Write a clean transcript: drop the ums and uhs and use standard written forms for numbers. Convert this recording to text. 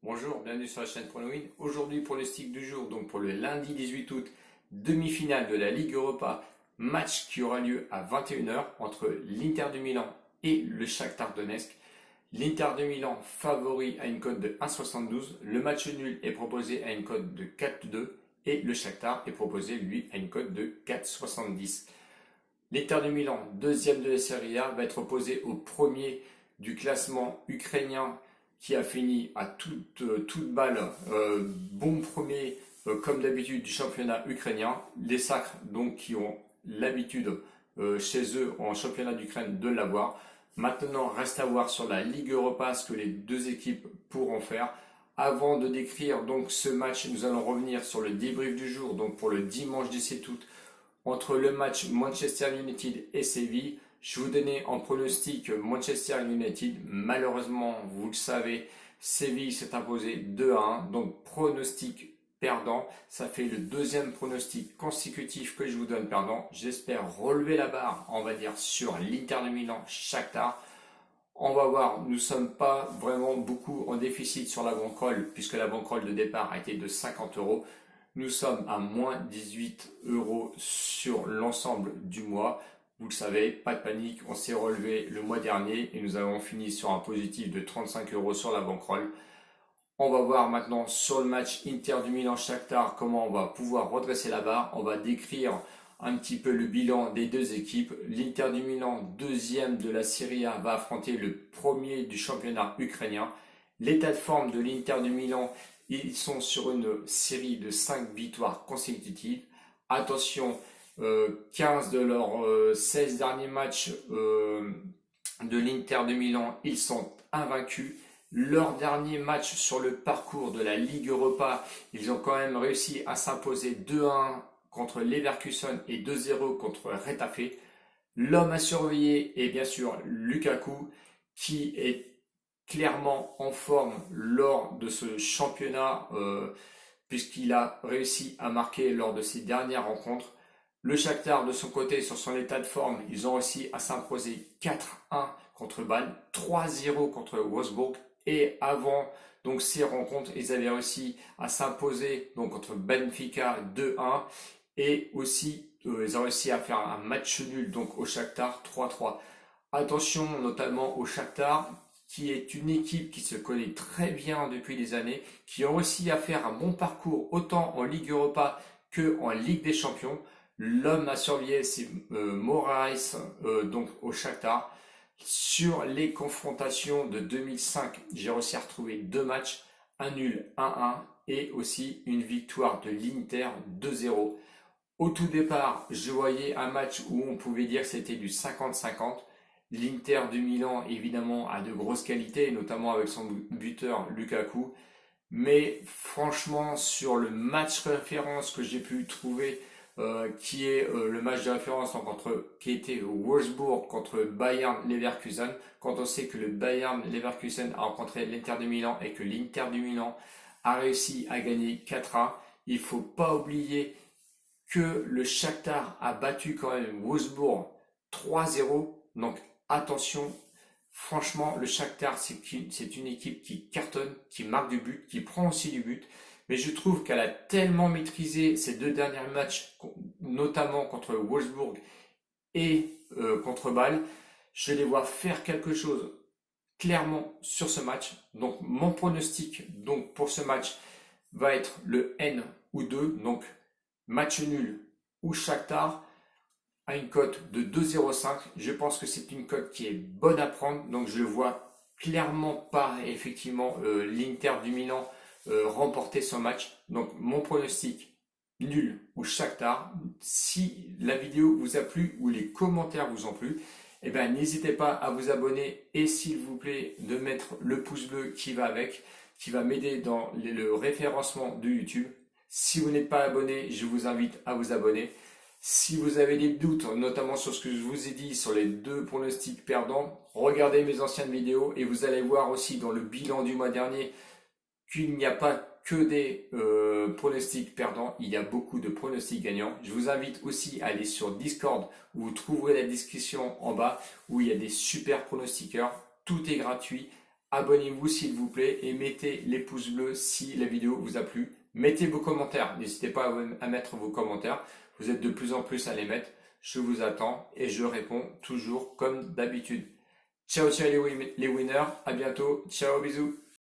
Bonjour, bienvenue sur la chaîne Pour le Win. Aujourd'hui, pronostic du jour, donc pour le lundi 18 août, demi-finale de la Ligue Europa, match qui aura lieu à 21h entre l'Inter de Milan et le Shakhtar Donetsk. L'Inter de Milan favori à une cote de 1,72, le match nul est proposé à une cote de 4,2 et le Shakhtar est proposé lui à une cote de 4,70. L'Inter de Milan, deuxième de la Serie A, va être opposé au premier du classement ukrainien qui a fini à toute balle, bon premier comme d'habitude du championnat ukrainien. Les Sacres donc qui ont l'habitude chez eux en championnat d'Ukraine de l'avoir. Maintenant reste à voir sur la Ligue Europa ce que les deux équipes pourront faire. Avant de décrire donc ce match, nous allons revenir sur le débrief du jour, donc pour le dimanche 17 août, entre le match Manchester United et Séville. Je vous donnais en pronostic Manchester United. Malheureusement, vous le savez, Séville s'est imposé 2-1. Donc pronostic perdant. Ça fait le deuxième pronostic consécutif que je vous donne perdant. J'espère relever la barre, on va dire, sur l'Inter de Milan, Shakhtar. On va voir, nous ne sommes pas vraiment beaucoup en déficit sur la bankroll, puisque la bankroll de départ a été de 50 euros. Nous sommes à moins 18 euros sur l'ensemble du mois. Vous le savez, pas de panique, on s'est relevé le mois dernier et nous avons fini sur un positif de 35 euros sur la bankroll. On va voir maintenant sur le match Inter du Milan-Shakhtar comment on va pouvoir redresser la barre. On va décrire un petit peu le bilan des deux équipes. L'Inter du Milan, deuxième de la Serie A, va affronter le premier du championnat ukrainien. L'état de forme de l'Inter du Milan, ils sont sur une série de 5 victoires consécutives. Attention, 15 de leurs 16 derniers matchs de l'Inter de Milan, ils sont invaincus. Leur dernier match sur le parcours de la Ligue Europa, ils ont quand même réussi à s'imposer 2-1 contre Leverkusen et 2-0 contre Retafe. L'homme à surveiller est bien sûr Lukaku, qui est clairement en forme lors de ce championnat, puisqu'il a réussi à marquer lors de ses dernières rencontres. Le Shakhtar, de son côté, sur son état de forme, ils ont réussi à s'imposer 4-1 contre Bâle, 3-0 contre Wolfsburg. Et avant donc ces rencontres, ils avaient réussi à s'imposer donc contre Benfica 2-1. Et aussi, ils ont réussi à faire un match nul donc au Shakhtar 3-3. Attention notamment au Shakhtar, qui est une équipe qui se connaît très bien depuis des années, qui ont réussi à faire un bon parcours autant en Ligue Europa qu'en Ligue des Champions. L'homme à surveiller, c'est Moraes, donc au Shakhtar. Sur les confrontations de 2005, j'ai réussi à retrouver deux matchs, un nul 1-1 et aussi une victoire de l'Inter 2-0. Au tout départ, je voyais un match où on pouvait dire que c'était du 50-50. L'Inter de Milan, évidemment, a de grosses qualités, notamment avec son buteur Lukaku. Mais franchement, sur le match référence que j'ai pu trouver, qui est le match de référence qui était Wolfsburg contre Bayern Leverkusen, quand on sait que le Bayern Leverkusen a rencontré l'Inter de Milan et que l'Inter de Milan a réussi à gagner 4-1, il ne faut pas oublier que le Shakhtar a battu quand même Wolfsburg 3-0. Donc attention, franchement, le Shakhtar, c'est une équipe qui cartonne, qui marque du but, qui prend aussi du but. Mais je trouve qu'elle a tellement maîtrisé ces deux derniers matchs, notamment contre Wolfsburg et contre Bâle. Je les vois faire quelque chose clairement sur ce match. Donc mon pronostic donc, pour ce match va être le N ou 2. Donc match nul ou Shakhtar à une cote de 2,05. Je pense que c'est une cote qui est bonne à prendre. Donc je ne vois clairement pas effectivement l'Inter du Milan remporter son match. Donc mon pronostic nul ou Shakhtar. Si la vidéo vous a plu ou les commentaires vous ont plu, eh ben, n'hésitez pas à vous abonner et s'il vous plaît de mettre le pouce bleu qui va avec, qui va m'aider dans le référencement de YouTube. Si vous n'êtes pas abonné, je vous invite à vous abonner. Si vous avez des doutes, notamment sur ce que je vous ai dit sur les deux pronostics perdants, regardez mes anciennes vidéos et vous allez voir aussi dans le bilan du mois dernier qu'il n'y a pas que des pronostics perdants, il y a beaucoup de pronostics gagnants. Je vous invite aussi à aller sur Discord où vous trouverez la description en bas où il y a des super pronostiqueurs. Tout est gratuit. Abonnez-vous s'il vous plaît et mettez les pouces bleus si la vidéo vous a plu. Mettez vos commentaires, n'hésitez pas à mettre vos commentaires. Vous êtes de plus en plus à les mettre. Je vous attends et je réponds toujours comme d'habitude. Ciao ciao les winners, à bientôt, ciao bisous.